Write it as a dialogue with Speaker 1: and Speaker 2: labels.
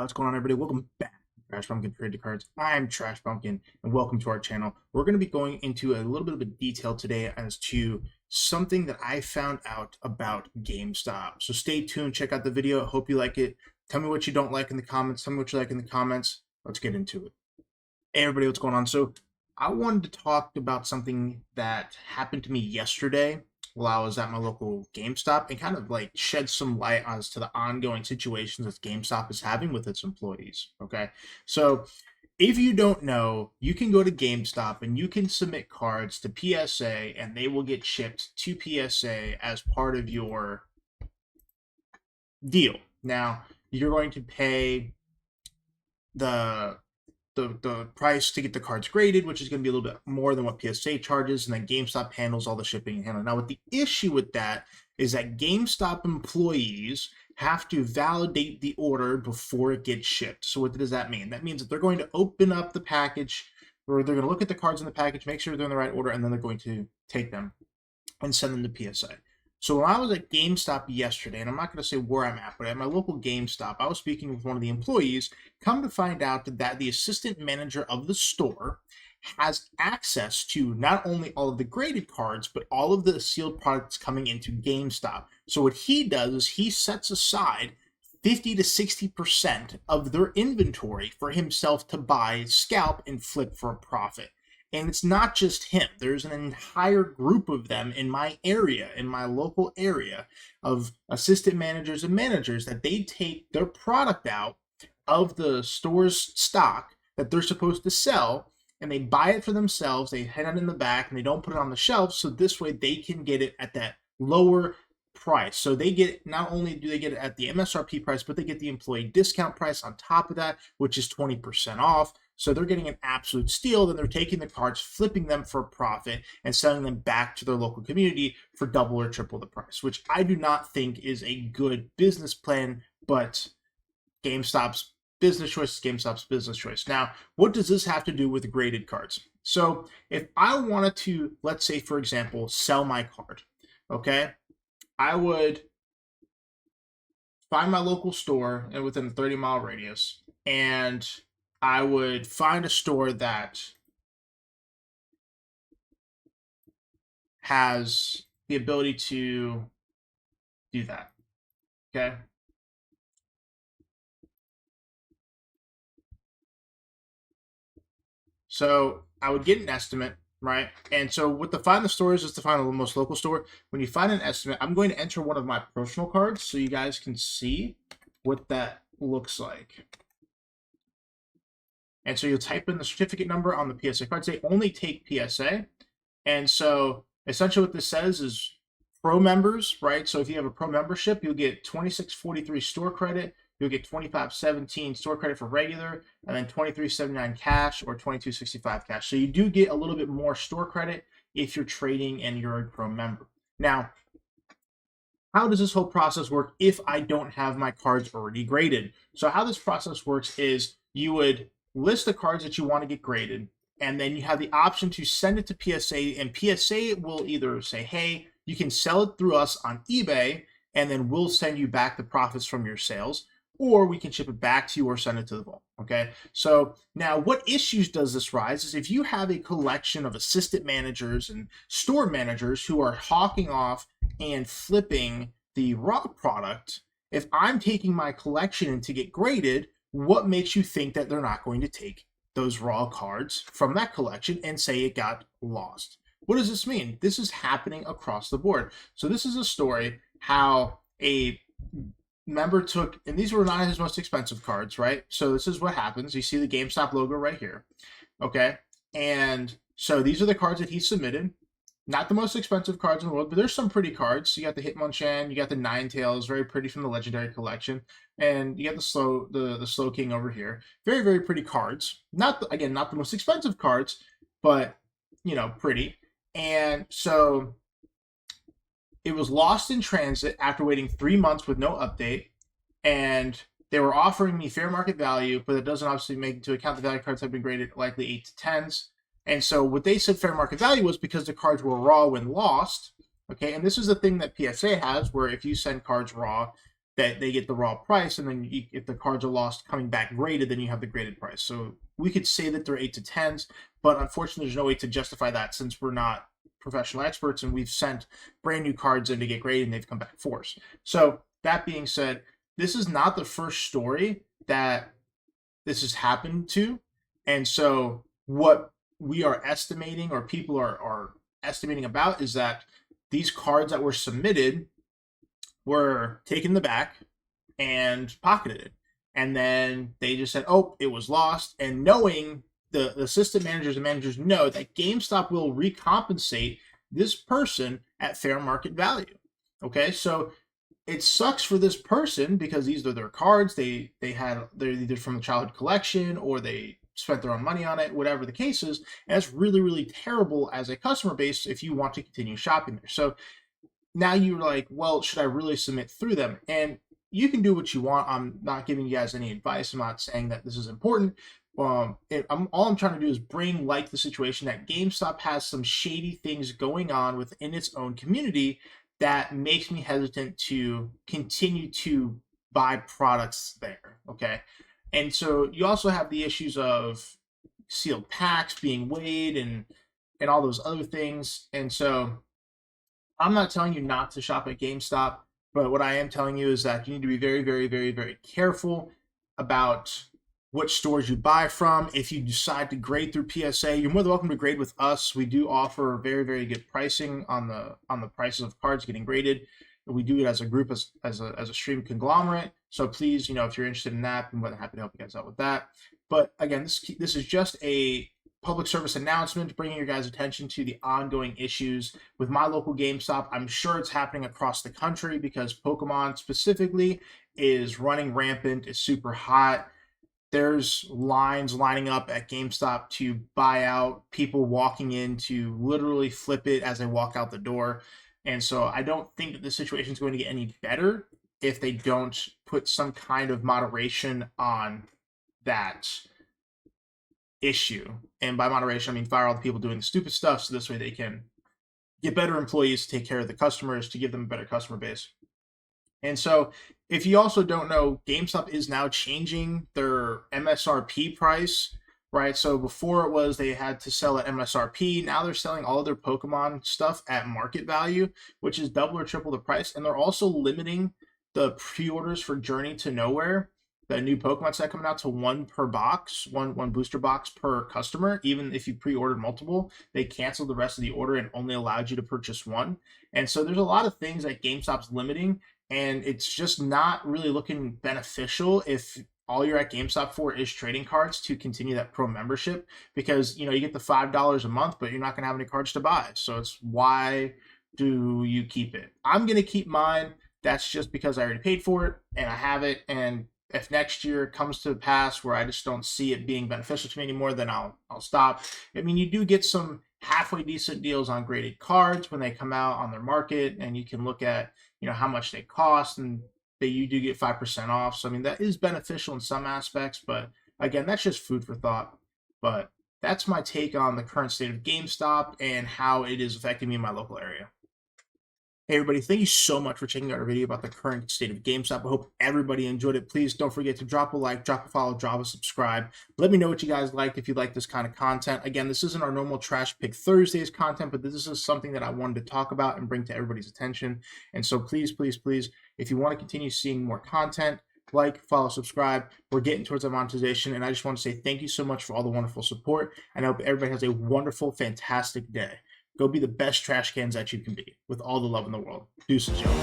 Speaker 1: What's going on, everybody? Welcome back to Trash Pumpkin Creative Cards. I'm Trash Pumpkin, and welcome to our channel. We're going to be going into a little bit of a detail today as to something that I found out about GameStop. So stay tuned, check out the video. I hope you like it. Tell me what you don't like in the comments. Tell me what you like in the comments. Let's get into it. Hey, everybody, what's going on? So I wanted to talk about something that happened to me yesterday while I was at my local GameStop and kind of like shed some light as to the ongoing situations that GameStop is having with its employees. Okay. So if you don't know, you can go to GameStop and you can submit cards to PSA and they will get shipped to PSA as part of your deal. Now, you're going to pay the price to get the cards graded, which is going to be a little bit more than what PSA charges, and then GameStop handles all the shipping and handling. Now, what the issue with that is that GameStop employees have to validate the order before it gets shipped. So what does that mean? That means that they're going to open up the package, or they're going to look at the cards in the package, make sure they're in the right order, and then they're going to take them and send them to PSA. So when I was at GameStop yesterday, and I'm not going to say where I'm at, but at my local GameStop, I was speaking with one of the employees. Come to find out that the assistant manager of the store has access to not only all of the graded cards, but all of the sealed products coming into GameStop. So what he does is he sets aside 50 to 60% of their inventory for himself to buy, scalp, and flip for a profit. And it's not just him. There's an entire group of them in my area, in my local area, of assistant managers and managers that they take their product out of the store's stock that they're supposed to sell, and they buy it for themselves. They head it in the back, and they don't put it on the shelf, so this way they can get it at that lower price. So they get, not only do they get it at the MSRP price, but they get the employee discount price on top of that, which is 20% off. So they're getting an absolute steal. Then they're taking the cards, flipping them for a profit, and selling them back to their local community for double or triple the price, which I do not think is a good business plan, but GameStop's business choice is GameStop's business choice. Now, what does this have to do with graded cards? So if I wanted to, let's say, for example, sell my card, okay, I would find my local store within a 30-mile radius, and I would find a store that has the ability to do that, okay? So I would get an estimate, right? And so what to find the stores is to find the most local store. When you find an estimate, I'm going to enter one of my personal cards so you guys can see what that looks like. And so you'll type in the certificate number on the PSA cards. They only take PSA. And so essentially what this says is pro members, right? So if you have a pro membership, you'll get 2643 store credit. You'll get 2517 store credit for regular, and then 2379 cash or 2265 cash. So you do get a little bit more store credit if you're trading and you're a pro member. Now, how does this whole process work if I don't have my cards already graded? So how this process works is you would list the cards that you want to get graded, and then you have the option to send it to PSA, and PSA will either say, hey, you can sell it through us on eBay, and then we'll send you back the profits from your sales, or we can ship it back to you or send it to the vault, okay? So now what issues does this rise is if you have a collection of assistant managers and store managers who are hawking off and flipping the raw product, if I'm taking my collection in to get graded, what makes you think that they're not going to take those raw cards from that collection and say it got lost? What does this mean? This is happening across the board. So this is a story how a member took, and these were not his most expensive cards, right? So this is what happens. You see the GameStop logo right here, okay? And so these are the cards that he submitted. Not the most expensive cards in the world, but there's some pretty cards. You got the Hitmonchan, you got the Ninetales, very pretty from the Legendary Collection, and you got the Slow King over here. Very, very pretty cards. Again, not the most expensive cards, but you know, pretty. And so it was lost in transit after waiting 3 months with no update, and they were offering me fair market value, but it doesn't obviously make into account the value cards have been graded likely 8 to 10s. And so what they said fair market value was because the cards were raw when lost, okay? And this is the thing that PSA has, where if you send cards raw, that they get the raw price, and then if the cards are lost coming back graded, then you have the graded price. So we could say that they're 8 to 10s, but unfortunately there's no way to justify that since we're not professional experts and we've sent brand new cards in to get graded and they've come back 4s. So that being said, this is not the first story that this has happened to. And so what we are estimating, or people are estimating about, is that these cards that were submitted were taken in the back and pocketed. And then they just said, oh, it was lost. And knowing the assistant managers and managers know that GameStop will recompensate this person at fair market value. Okay, so it sucks for this person because these are their cards. They're either from the childhood collection or they spent their own money on it, whatever the case is. And it's really, really terrible as a customer base if you want to continue shopping there. So now you're like, well, should I really submit through them? And you can do what you want. I'm not giving you guys any advice. I'm not saying that this is important. All I'm trying to do is bring like the situation that GameStop has some shady things going on within its own community that makes me hesitant to continue to buy products there. Okay. And so you also have the issues of sealed packs being weighed and all those other things. And so I'm not telling you not to shop at GameStop, but what I am telling you is that you need to be very, very, very, very careful about which stores you buy from. If you decide to grade through PSA, you're more than welcome to grade with us. We do offer very, very good pricing on the prices of cards getting graded. We do it as a group, as a stream conglomerate. So please, if you're interested in that, I'm more than happy to help you guys out with that. But again, this is just a public service announcement, bringing your guys' attention to the ongoing issues with my local GameStop. I'm sure it's happening across the country because Pokemon specifically is running rampant. It's super hot. There's lines lining up at GameStop to buy out, people walking in to literally flip it as they walk out the door. And so I don't think that the situation is going to get any better if they don't put some kind of moderation on that issue. And by moderation, I mean fire all the people doing the stupid stuff so this way they can get better employees to take care of the customers, to give them a better customer base. And so if you also don't know, GameStop is now changing their MSRP price, right? So before it was they had to sell at MSRP. Now they're selling all of their Pokemon stuff at market value, which is double or triple the price. And they're also limiting the pre-orders for Journey to Nowhere, the new Pokemon set coming out, to one per box, one booster box per customer. Even if you pre-ordered multiple, they canceled the rest of the order and only allowed you to purchase one. And so there's a lot of things that GameStop's limiting, and it's just not really looking beneficial if all you're at GameStop for is trading cards to continue that pro membership, because you get the $5 a month, but you're not going to have any cards to buy. So it's, why do you keep it? I'm going to keep mine. That's just because I already paid for it and I have it. And if next year comes to pass where I just don't see it being beneficial to me anymore, then I'll stop. I mean, you do get some halfway decent deals on graded cards when they come out on their market, and you can look at how much they cost, and you do get 5% off. So I mean, that is beneficial in some aspects, but again, that's just food for thought. But that's my take on the current state of GameStop and how it is affecting me in my local area. Hey everybody, thank you so much for checking out our video about the current state of GameStop. I hope everybody enjoyed it. Please don't forget to drop a like, drop a follow, drop a subscribe. Let me know what you guys liked if you like this kind of content. Again, this isn't our normal Trash Pick Thursdays content, but this is something that I wanted to talk about and bring to everybody's attention. And so please, please, please, if you want to continue seeing more content, like, follow, subscribe. We're getting towards our monetization, and I just want to say thank you so much for all the wonderful support, and I hope everybody has a wonderful, fantastic day. Go be the best trash cans that you can be, with all the love in the world. Deuces, y'all.